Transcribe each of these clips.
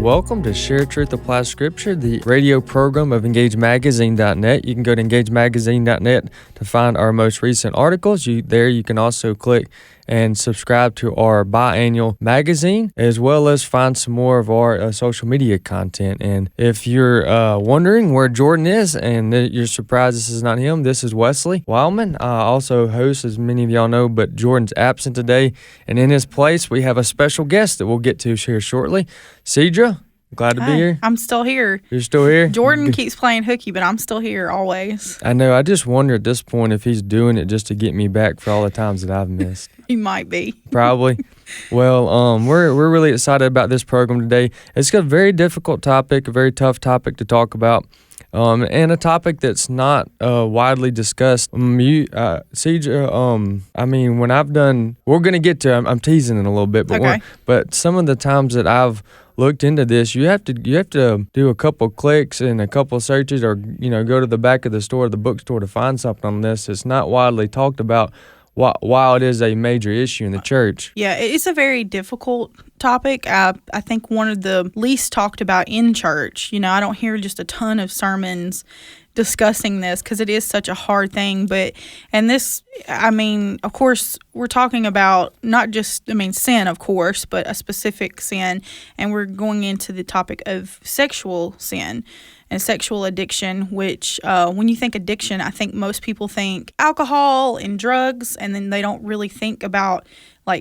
and welcome to Share Truth Apply Scripture, the radio program of EngageMagazine.net. You can go to EngageMagazine.net to find our most recent articles. There you can also click and subscribe to our biannual magazine, as well as find some more of our social media content. And if you're wondering where Jordan is and you're surprised this is not him, this is Wesley Wildman. Also hosts, as many of y'all know, but Jordan's absent today. And in his place, we have a special guest that we'll get to here shortly. Cedra, glad to be here. I'm still here. You're still here? Jordan keeps playing hooky, but I'm still here always. I know. I just wonder at this point if he's doing it just to get me back for all the times that I've missed. He might be. Probably. Well, we're really excited about this program today. It's a very difficult topic, a very tough topic to talk about, and a topic that's not widely discussed. Cedra, I mean, when I've done, we're going to get to, I'm teasing it a little bit, but okay. But some of the times that I've looked into this, you have to do a couple clicks and a couple searches, or go to the back of the store, the bookstore, to find something on this. It's not widely talked about. While it is a major issue in the church. Yeah, it's a very difficult topic. I think one of the least talked about in church. I don't hear just a ton of sermons discussing this because it is such a hard thing. And this, of course, we're talking about not just, sin, of course, but a specific sin. And we're going into the topic of sexual sin and sexual addiction, which when you think addiction, I think most people think alcohol and drugs, and then they don't really think about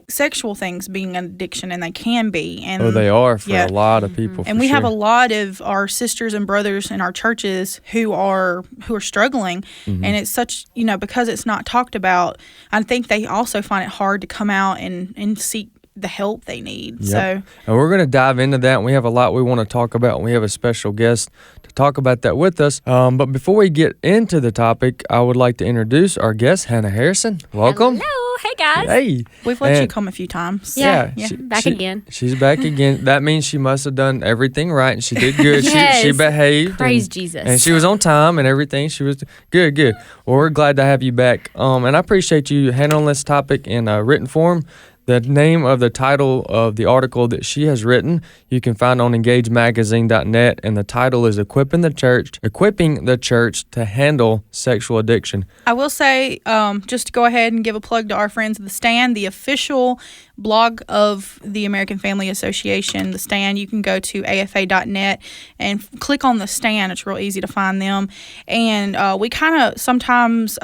sexual things being an addiction, and they can be. And they are for a lot of people. And we have a lot of our sisters and brothers in our churches who are struggling, and it's such, because it's not talked about, I think they also find it hard to come out and seek the help they need. Yep. So, and we're going to dive into that, and we have a lot we want to talk about, and we have a special guest to talk about that with us. But before we get into the topic, I would like to introduce our guest, Hannah Harrison. Welcome. Hello. Hey, guys. Hey. We've let you come a few times. Yeah. Back again. She's back again. That means she must have done everything right, and she did good. Yes. She behaved. Praise Jesus. And she was on time and everything. She was good. Well, we're glad to have you back. And I appreciate you handling this topic in a written form. The name of the title of the article that she has written, you can find on EngageMagazine.net, and the title is Equipping the Church to Handle Sexual Addiction. I will say, just to go ahead and give a plug to our friends at The Stand, the official blog of the American Family Association, The Stand. You can go to afa.net and click on The Stand. It's real easy to find them. And we kind of sometimes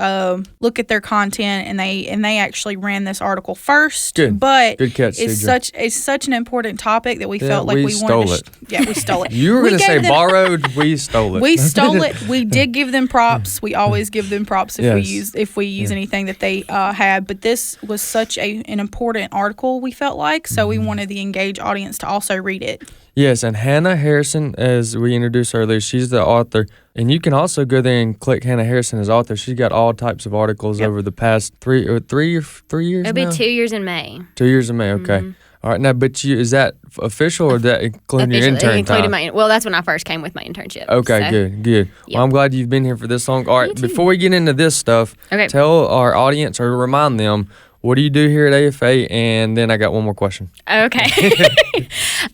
look at their content, and they actually ran this article first. Good. But good catch, it's such an important topic that we felt like we wanted to. Yeah, we stole it. You were going to say borrowed. We stole it. We stole it. We did give them props. We always give them props if we use anything that they had. But this was such an important article, we felt like, so we wanted the Engage audience to also read it. Yes, and Hannah Harrison, as we introduced earlier, she's the author. And you can also go there and click Hannah Harrison as author. She's got all types of articles over the past 3 years It'll now? be 2 years in May. 2 years in May, okay. Mm-hmm. All right, now, but is that official, or that including your intern time? That's when I first came with my internship. Okay, so. Good. Yep. Well, I'm glad you've been here for this long. All right, before we get into this stuff, tell our audience or remind them, what do you do here at AFA? And then I got one more question. Okay.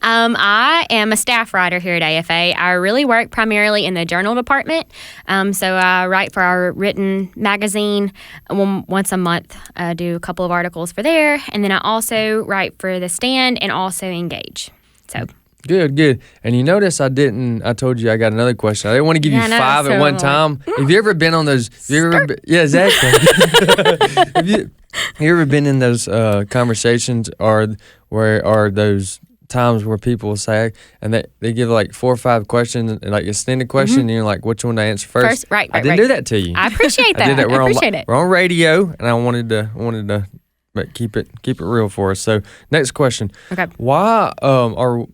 I am a staff writer here at AFA. I really work primarily in the journal department. So I write for our written magazine once a month. I do a couple of articles for there. And then I also write for The Stand and also Engage. So... Good. And you notice I told you I got another question. I didn't want to give you 5 at one time. Have you ever been on those? Yeah, exactly. Have you ever been in those conversations or those times where people will say, and they give 4 or 5 questions, like extended question, and you're like, which one to answer first? Right. I didn't do that to you. I appreciate that. I did that. We're on radio, and I wanted to but keep it real for us. So next question. Okay. Why are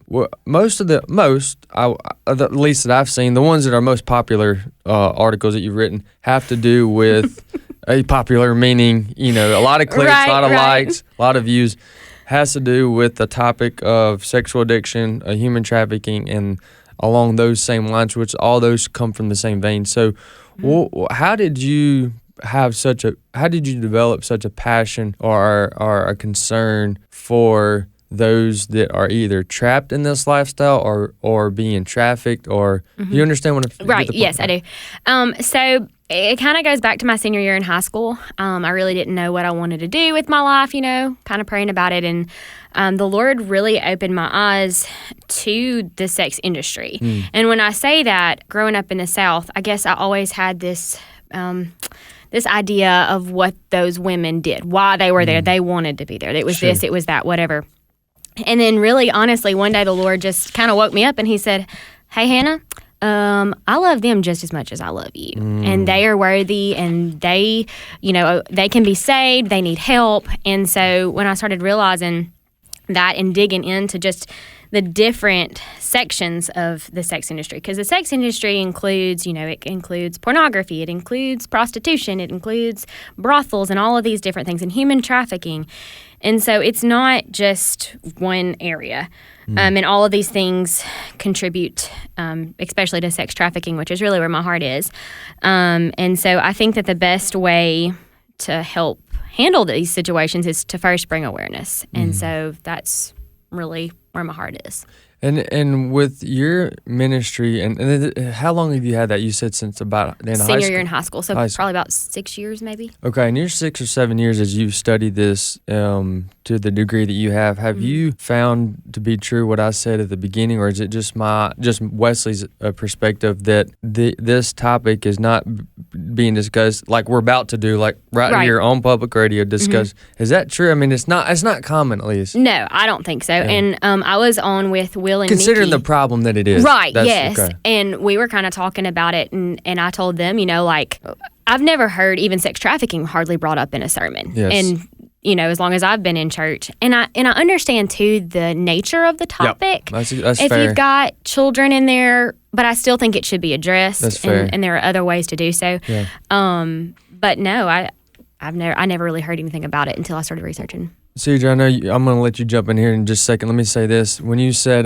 most, at least that I've seen, the ones that are most popular articles that you've written have to do with a popular meaning, a lot of clicks, a lot of likes, a lot of views, has to do with the topic of sexual addiction, human trafficking, and along those same lines, which all those come from the same vein. So how did you develop such a passion or a concern for those that are either trapped in this lifestyle or being trafficked, or you understand what I'm Right. Yes, I do. So it kind of goes back to my senior year in high school. I really didn't know what I wanted to do with my life, kind of praying about it. And the Lord really opened my eyes to the sex industry. And when I say that, growing up in the South, I guess I always had this this idea of what those women did, why they were there. They wanted to be there. It was this, it was that, whatever. And then really, honestly, one day the Lord just kind of woke me up and he said, hey, Hannah, I love them just as much as I love you. And they are worthy, and they, they can be saved. They need help. And so when I started realizing that and digging into just the different sections of the sex industry, because the sex industry includes, it includes pornography, it includes prostitution, it includes brothels and all of these different things, and human trafficking. And so it's not just one area. And all of these things contribute, especially to sex trafficking, which is really where my heart is. And so I think that the best way to help handle these situations is to first bring awareness. And so that's really where my heart is. And with your ministry, and how long have you had that? You said since about the end of high school? Senior year in high school, so probably about 6 years maybe. Okay, and your 6 or 7 years as you've studied this to the degree that you have you found to be true what I said at the beginning, or is it just Wesley's perspective that this topic is not being discussed like we're about to do, like right here on public radio discuss? Is that true? I mean, it's not common, at least. No, I don't think so. Yeah. And I was on with Will and considering Mickey. The problem that it is. Right, yes. Okay. And we were kind of talking about it, and I told them, I've never heard even sex trafficking hardly brought up in a sermon. Yes. And, as long as I've been in church. And I understand, too, the nature of the topic. Yep. That's if fair. You've got children in there, but I still think it should be addressed. That's fair. And there are other ways to do so. Yeah. But no, I never really heard anything about it until I started researching. Cedra, I know I'm going to let you jump in here in just a second. Let me say this. When you said,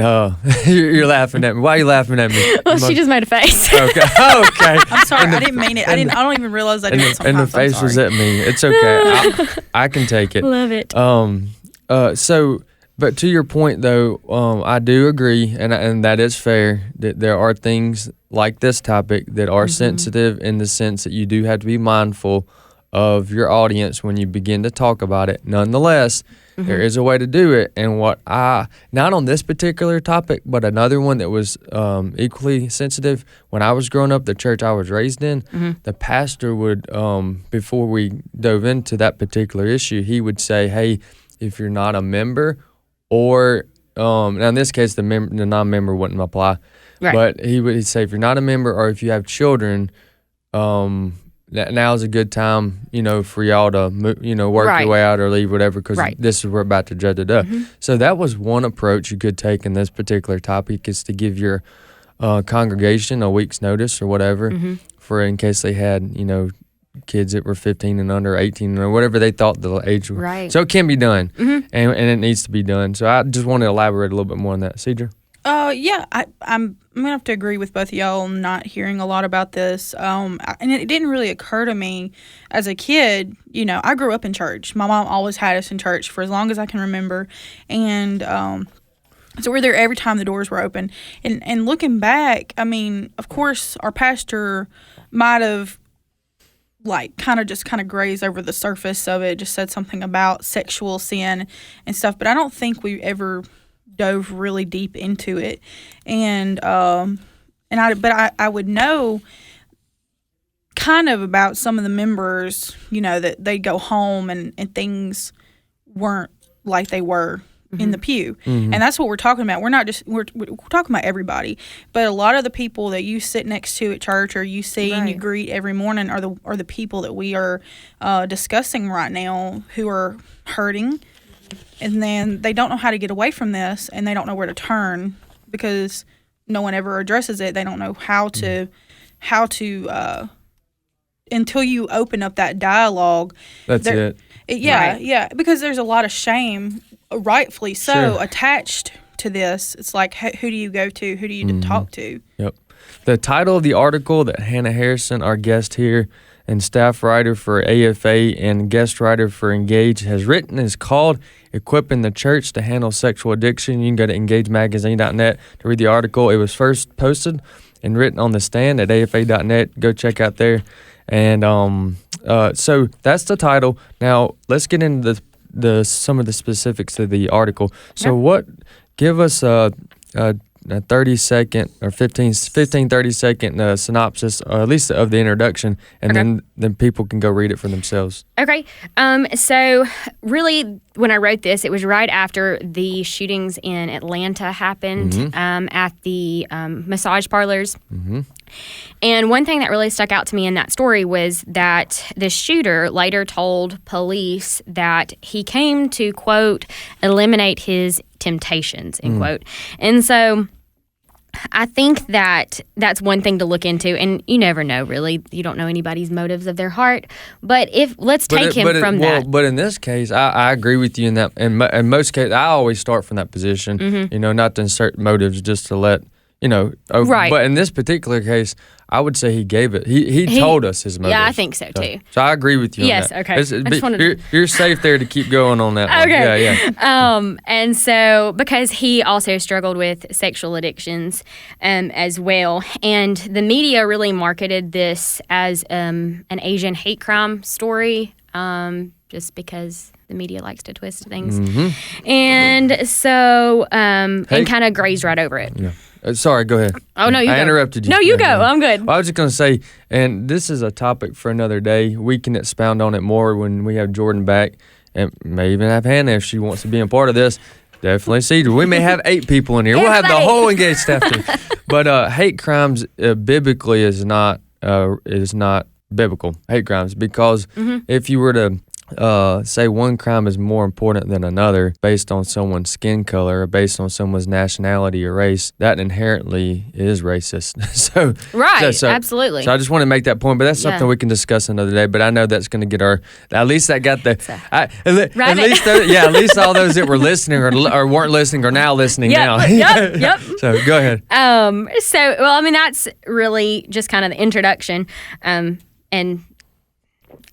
you're laughing at me. Why are you laughing at me? Well, she just made a face. Okay. I'm sorry. I didn't mean it. I don't even realize I did it sometimes. And the face was at me. It's okay. I can take it. Love it. But to your point, though, I do agree, and that is fair, that there are things like this topic that are sensitive in the sense that you do have to be mindful of your audience when you begin to talk about it. Nonetheless, there is a way to do it. And not on this particular topic, but another one that was equally sensitive, when I was growing up, the church I was raised in, the pastor would, before we dove into that particular issue, he would say, hey, if you're not a member, or now in this case, the non-member wouldn't apply, right. But he'd say, if you're not a member or if you have children, now's a good time, for y'all to, work right. your way out or leave, whatever, because right. this is we're about to judge it up. So that was one approach you could take in this particular topic, is to give your congregation a week's notice or whatever, for in case they had, kids that were 15 and under, 18 or whatever they thought the age was. Right. So it can be done, and it needs to be done. So I just want to elaborate a little bit more on that. Cedra? Yeah, I'm gonna have to agree with both of y'all on not hearing a lot about this. And it didn't really occur to me as a kid. I grew up in church. My mom always had us in church for as long as I can remember, and so we're there every time the doors were open. And looking back, I mean, of course, our pastor might have kind of grazed over the surface of it, just said something about sexual sin and stuff, but I don't think we ever dove really deep into it. And I would know kind of about some of the members, that they'd go home and things weren't like they were in the pew. And that's what we're talking about. We're not just, we're talking about everybody, but a lot of the people that you sit next to at church or you see and you greet every morning are the people that we are discussing right now, who are hurting, and then they don't know how to get away from this, and they don't know where to turn because no one ever addresses it. They don't know how to until you open up that dialogue. That's it. Yeah, because there's a lot of shame, rightfully so, Sure. attached to this. It's like, who do you go to? Who do you talk to? Yep. the title of the article that Hannah Harrison, our guest here and staff writer for AFA and guest writer for Engage, has written is called Equipping the Church to Handle Sexual Addiction. You can go to engagemagazine.net to read the article. It was first posted and written on the stand at afa.net. Go check out there. And so that's the title. Now let's get into the some of the specifics of the article. So give us a 30-second or 30-second synopsis, or at least of the introduction, and then people can go read it for themselves. Okay. So really, when I wrote this, it was right after the shootings in Atlanta happened at the massage parlors. Mm-hmm. And one thing that really stuck out to me in that story was that the shooter later told police that he came to, quote, eliminate his temptations, end quote. And so I think that that's one thing to look into, and you never know, really. You don't know anybody's motives of their heart. But let's take him from that. But in this case, I agree with you in that. In most cases, I always start from that position, not to insert motives, just to let, right. But in this particular case, I would say he gave it. He told us his motives. Yeah, I think so too. So I agree with you. Yes, on that. okay. You're safe there to keep going on that. Okay. Yeah. And so because he also struggled with sexual addictions as well, and the media really marketed this as an Asian hate crime story, just because the media likes to twist things, and so and kind of grazed right over it. Yeah. Sorry, go ahead. Oh, no, you go. I interrupted you. No, you go. I'm good. Well, I was just going to say, and this is a topic for another day. We can expound on it more when we have Jordan back, and may even have Hannah if she wants to be a part of this. Definitely Cedra. We may have 8 people in here. We'll have the whole Engaged staff too. But hate crimes biblically is not biblical, hate crimes, because if you were to say one crime is more important than another based on someone's skin color or based on someone's nationality or race, that inherently is racist. Absolutely. So I just want to make that point, but that's something we can discuss another day. But I know that's going to get at least all those that were listening or weren't listening are now listening now. Yep. So go ahead. That's really just kind of the introduction, and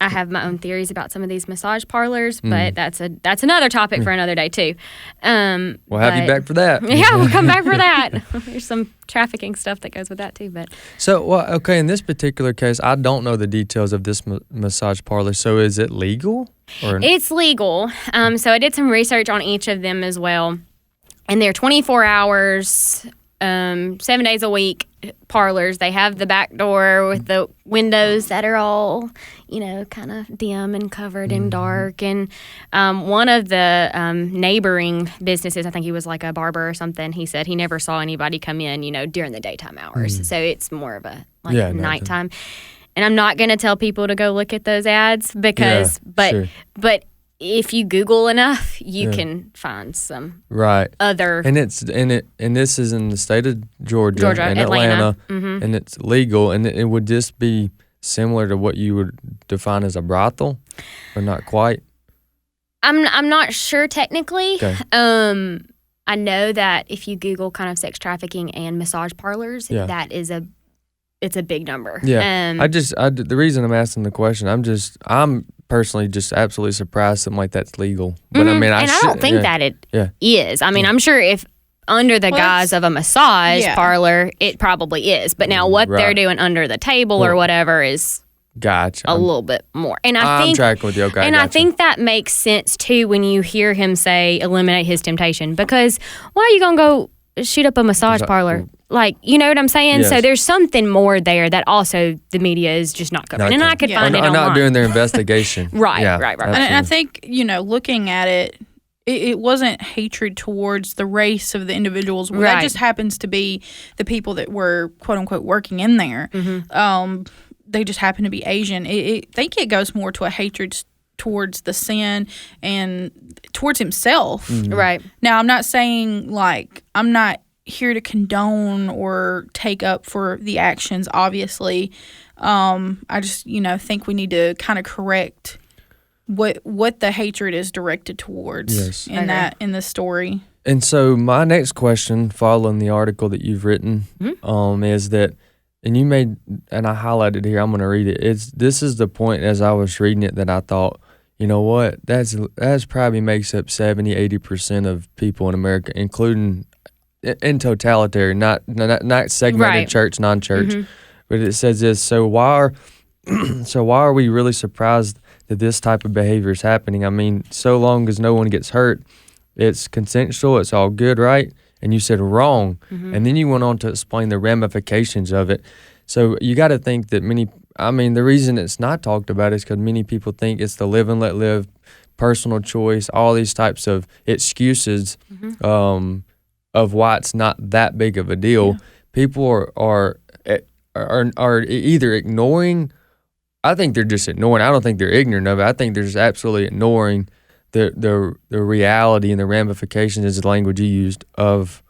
I have my own theories about some of these massage parlors, but that's another topic for another day too. We'll have you back for that. Yeah, we'll come back for that. There's some trafficking stuff that goes with that too. But so, in this particular case, I don't know the details of this massage parlor. So, is it legal? It's legal. So I did some research on each of them as well, and they're 24 hours. 7 days a week parlors. They have the back door with the windows that are all, kind of dim and covered in dark. And one of the neighboring businesses, I think he was like a barber or something, he said he never saw anybody come in, during the daytime hours. So it's more of a nighttime. And I'm not going to tell people to go look at those ads but if you Google enough, you can find some other. And this is in the state of Georgia and Atlanta, and it's legal. And it would just be similar to what you would define as a brothel, or not quite. I'm not sure technically. Okay. I know that if you Google kind of sex trafficking and massage parlors, that is it's a big number. Yeah. The reason I'm asking the question, I'm personally just absolutely surprised something like that's legal. But I don't think that it is. I'm sure if under the guise of a massage parlor, it probably is. But now what they're doing under the table or whatever is a little bit more. And I'm tracking with you. Okay, and I think that makes sense too when you hear him say eliminate his temptation, because why are you gonna go shoot up a massage parlor? Like, you know what I'm saying? Yes. So there's something more there that also the media is just not covering. And I could find it online. Not doing their investigation. Right. And I think, looking at it wasn't hatred towards the race of the individuals. Well, that just happens to be the people that were, quote unquote, working in there. They just happen to be Asian. I think it goes more to a hatred towards the sin and towards himself. Right. Now, I'm not saying, I'm not here to condone or take up for the actions, obviously. I just, think we need to kind of correct what the hatred is directed towards in the story. And so my next question, following the article that you've written, is that, and you made, and I highlighted here, I'm going to read it. This is the point as I was reading it that I thought, you know what, that's probably makes up 70-80% of people in America, including in totalitarian, not segmented Right. church, non-church. But it says this, so why are we really surprised that this type of behavior is happening? I mean, so long as no one gets hurt, it's consensual, it's all good, right? And you said wrong. And then you went on to explain the ramifications of it. So you got to think that the reason it's not talked about is because many people think it's the live and let live, personal choice, all these types of excuses of why it's not that big of a deal. People are either ignoring. I think they're just ignoring. I don't think they're ignorant of it. I think they're just absolutely ignoring the reality and the ramifications, is the language you used, of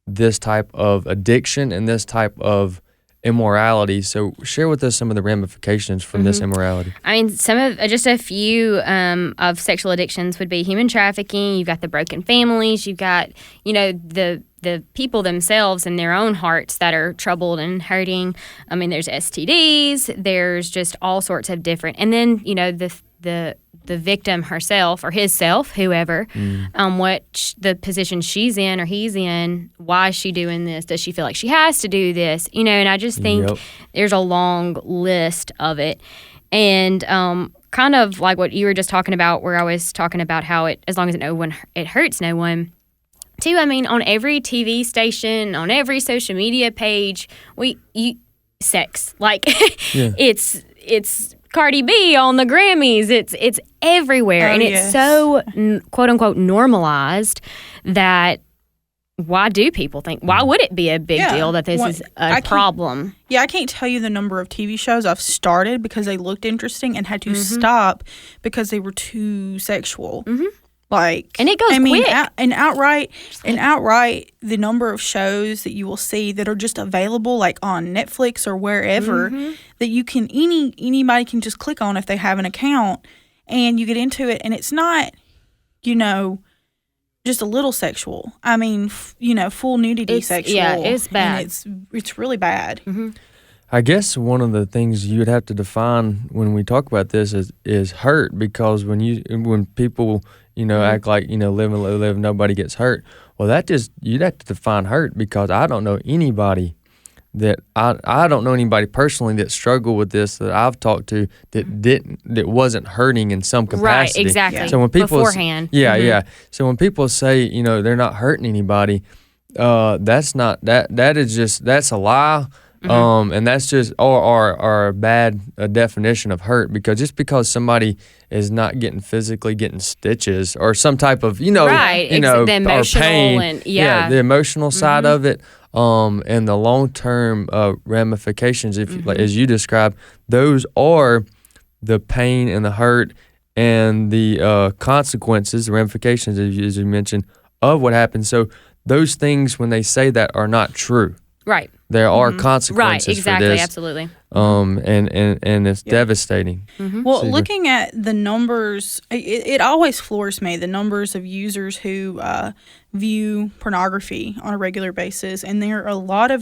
this type of addiction and this type of immorality. So share with us some of the ramifications from this immorality. I mean, just a few of sexual addictions would be human trafficking. You've got the broken families. You've got, the people themselves in their own hearts that are troubled and hurting. I mean, there's STDs. There's just all sorts of different. And then, the victim herself or himself, whoever, what the position she's in or he's in, why is she doing this? Does she feel like she has to do this? And I just think there's a long list of it. And kind of like what you were just talking about, where I was talking about how as long as it hurts no one. Too, I mean, on every TV station, on every social media page, sex. Like, it's Cardi B on the Grammys. It's everywhere. And it's so, quote unquote, normalized that why do people think, why would it be a big deal that this is a problem? I can't tell you the number of TV shows I've started because they looked interesting and had to stop because they were too sexual. And it goes quick. Outright, the number of shows that you will see that are just available, like on Netflix or wherever, that you can anybody can just click on if they have an account, and you get into it, and it's not, just a little sexual. I mean, full nudity sexual. Yeah, it's bad. And it's really bad. I guess one of the things you would have to define when we talk about this is hurt, because when people act like live and let live, nobody gets hurt. Well, you'd have to define hurt, because I don't know anybody that I don't know anybody personally that struggled with this that I've talked to that wasn't hurting in some capacity. Right, exactly. So when people beforehand, So when people say they're not hurting anybody, that's a lie. And that's just or a bad definition of hurt, because just because somebody is not physically getting stitches or some type of the emotional or pain, the emotional side of it, and the long-term ramifications, as you described, those are the pain and the hurt and the consequences, the ramifications, as you mentioned, of what happened. So those things, when they say that, are not true. Right. There are consequences right, exactly, for this. Absolutely. And it's devastating. Well, looking at the numbers, it always floors me, the numbers of users who view pornography on a regular basis. And there are a lot of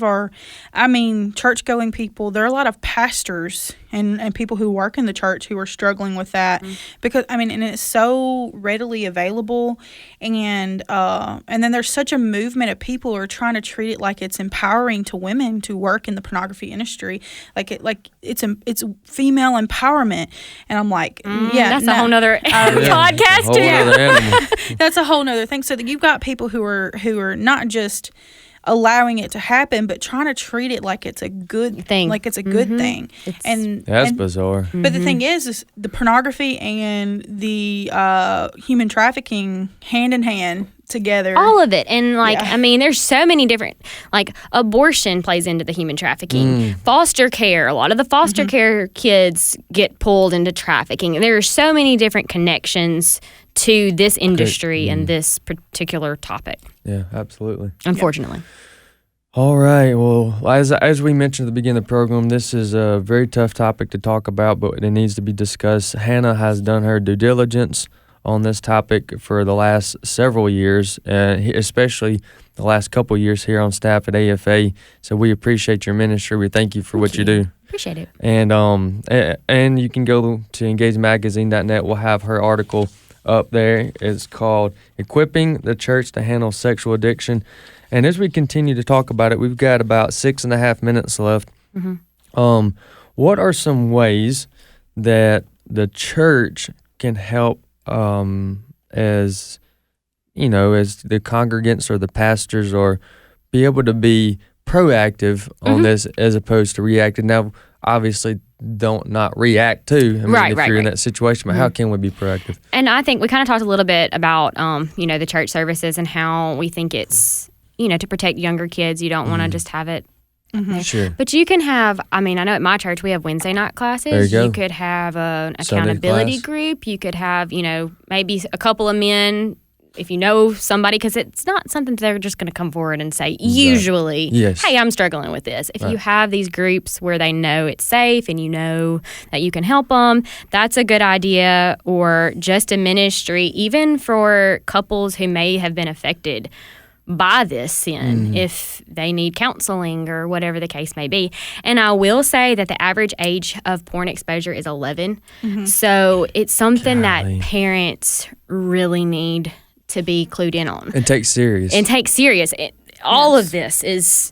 church-going people. There are a lot of pastors and people who work in the church who are struggling with that, because and it's so readily available, and then there's such a movement of people who are trying to treat it like it's empowering to women to work in the pornography industry, like it's female empowerment, and I'm like, that's a whole nother podcast too. That's a whole nother thing. So that you've got people who are not just allowing it to happen, but trying to treat it like it's a good thing. That's bizarre. But the thing is the pornography and the human trafficking hand in hand together. All of it. And there's so many different, abortion plays into the human trafficking. Foster care, a lot of the foster care kids get pulled into trafficking. There are so many different connections to this industry and this particular topic. Yeah, absolutely. Unfortunately. Yep. All right. Well, as we mentioned at the beginning of the program, this is a very tough topic to talk about, but it needs to be discussed. Hannah has done her due diligence on this topic for the last several years, especially the last couple years here on staff at AFA. So we appreciate your ministry. We thank you for what you do. Appreciate it. And you can go to engagemagazine.net. We'll have her article up there. It's called Equipping the Church to Handle Sexual Addiction. And as we continue to talk about it, we've got about 6.5 minutes left. Mm-hmm. What are some ways that the church can help as the congregants or the pastors, or be able to be proactive on this as opposed to reactive? Now, obviously, don't not react too. If you're in that situation, but how can we be proactive? And I think we kind of talked a little bit about, the church services and how we think it's, to protect younger kids. You don't want to just have it. Mm-hmm. Sure. But you can have, I know at my church we have Wednesday night classes. There you go. You could have an accountability group. You could have, maybe a couple of men, if you know somebody, because it's not something they're just going to come forward and say, usually, hey, I'm struggling with this. If you have these groups where they know it's safe and you know that you can help them, that's a good idea. Or just a ministry, even for couples who may have been affected by this sin, if they need counseling or whatever the case may be. And I will say that the average age of porn exposure is 11. Mm-hmm. So it's something that parents really need to be clued in on. And take serious. All of this is,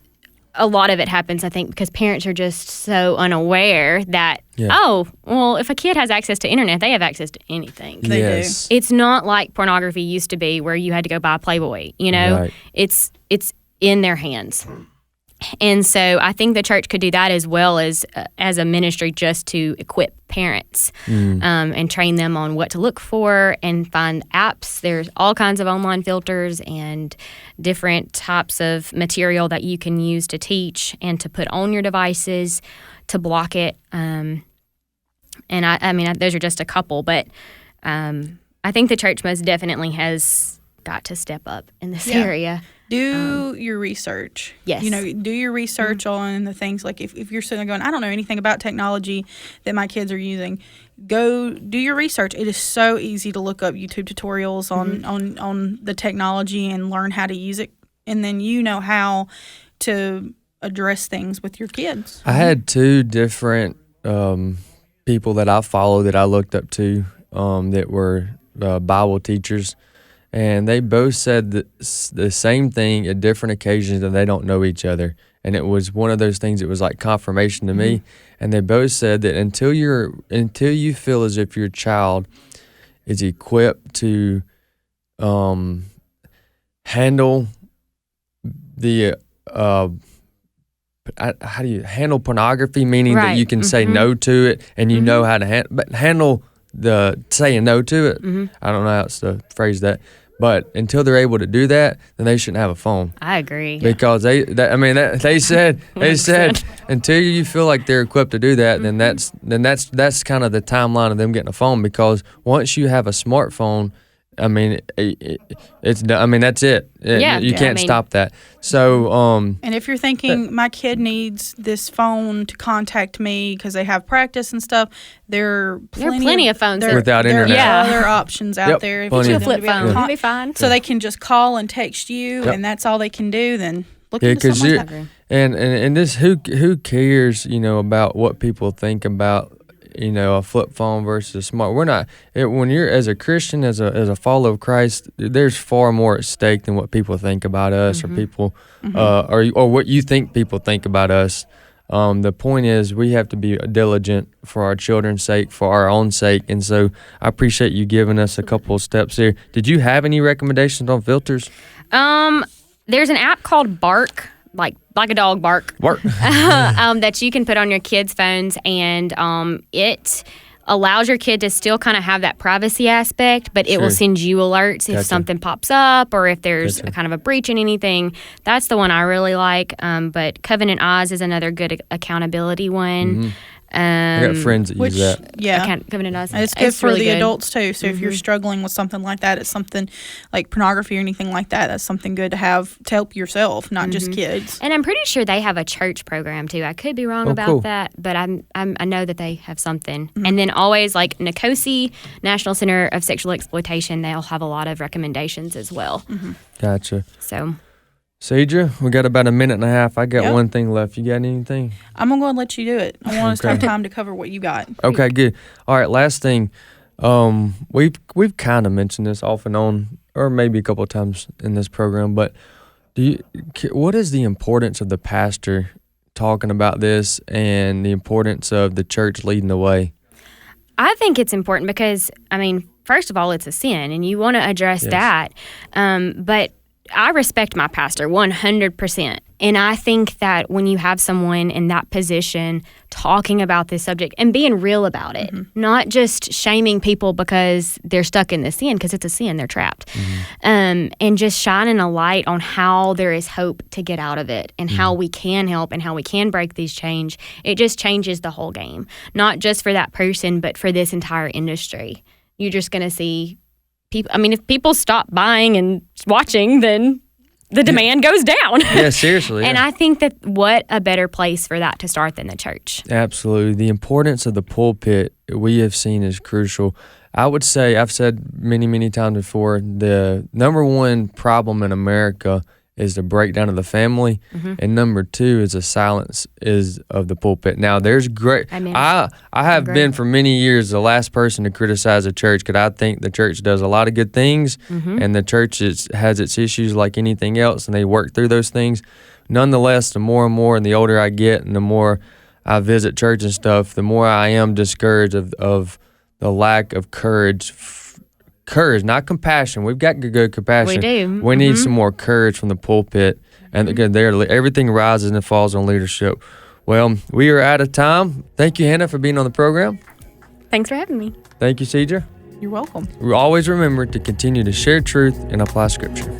a lot of it happens, I think, because parents are just so unaware that, if a kid has access to internet, they have access to anything. They do. It's not like pornography used to be, where you had to go buy Playboy. It's in their hands. And so I think the church could do that as well as a ministry, just to equip parents and train them on what to look for and find apps. There's all kinds of online filters and different types of material that you can use to teach and to put on your devices to block it. And those are just a couple, but I think the church most definitely has got to step up in this area. Do your research. Yes. Do your research on the things, like if you're sitting there going, I don't know anything about technology that my kids are using, go do your research. It is so easy to look up YouTube tutorials on the technology and learn how to use it. And then how to address things with your kids. I had two different people that I follow that I looked up to that were Bible teachers. And they both said the same thing at different occasions, and they don't know each other. And it was one of those things, it was like confirmation to me. And they both said that until you feel as if your child is equipped to handle the how do you handle pornography, meaning that you can say no to it, and you know how to handle the saying no to it. I don't know how else to phrase that. But until they're able to do that, then they shouldn't have a phone. I agree. Because they said until you feel like they're equipped to do that, then that's kind of the timeline of them getting a phone. Because once you have a smartphone, that's it. You can't stop that. So, and if you're thinking my kid needs this phone to contact me because they have practice and stuff, there are plenty of phones without internet. There are other options out there. If get you a flip phone, it'll be fine. So they can just call and text you, and that's all they can do. Then look into something like that. And this, who cares, about what people think about, a flip phone versus a smart. We're not. When you're as a Christian, as a follower of Christ, there's far more at stake than what people think about us, or people, or what you think people think about us. The point is, we have to be diligent for our children's sake, for our own sake. And so, I appreciate you giving us a couple of steps here. Did you have any recommendations on filters? There's an app called Bark. Like a dog bark. That you can put on your kids' phones, and it allows your kid to still kind of have that privacy aspect, but it will send you alerts if something pops up or if there's a kind of a breach in anything. That's the one I really like. But Covenant Eyes is another good accountability one. I got friends that use that. Yeah. Covenant does. And it's good for really the good. adults too. So if you're struggling with something like that, it's something like pornography or anything like that. That's something good to have to help yourself, not just kids. And I'm pretty sure they have a church program too. I could be wrong about cool. that, but I know that they have something. And then always like Nicosi National Center of Sexual Exploitation, they'll have a lot of recommendations as well. Gotcha. So. Cedra, we got about a minute and a half. I got Yep. one thing left. You got anything? I'm gonna go and let you do it. I want us to have time to cover what you got. Okay, good. All right, last thing. We've kind of mentioned this off and on, or maybe a couple of times in this program, but what is the importance of the pastor talking about this and the importance of the church leading the way? I think it's important because, I mean, first of all, it's a sin, and you want to address that. But I respect my pastor 100%. And I think that when you have someone in that position talking about this subject and being real about it, not just shaming people because they're stuck in the sin, because it's a sin, they're trapped, and just shining a light on how there is hope to get out of it and how we can help and how we can break these chains, it just changes the whole game, not just for that person, but for this entire industry. You're just going to see people. I mean, if people stop buying and watching, then the demand goes down. Yeah, seriously. And I think that what a better place for that to start than the church. Absolutely. The importance of the pulpit we have seen is crucial. I would say, I've said many, many times before, the number one problem in America is the breakdown of the family, and number two is the silence of the pulpit. Now, there's great. I have been for many years the last person to criticize the church because I think the church does a lot of good things, and the church has its issues like anything else, and they work through those things. Nonetheless, the more and more, and the older I get, and the more I visit church and stuff, the more I am discouraged of the lack of courage. Courage, not compassion. We've got good compassion. We do. We need some more courage from the pulpit. And again, everything rises and falls on leadership. Well, we are out of time. Thank you, Hannah, for being on the program. Thanks for having me. Thank you, Cedra. You're welcome. Always remember to continue to share truth and apply Scripture.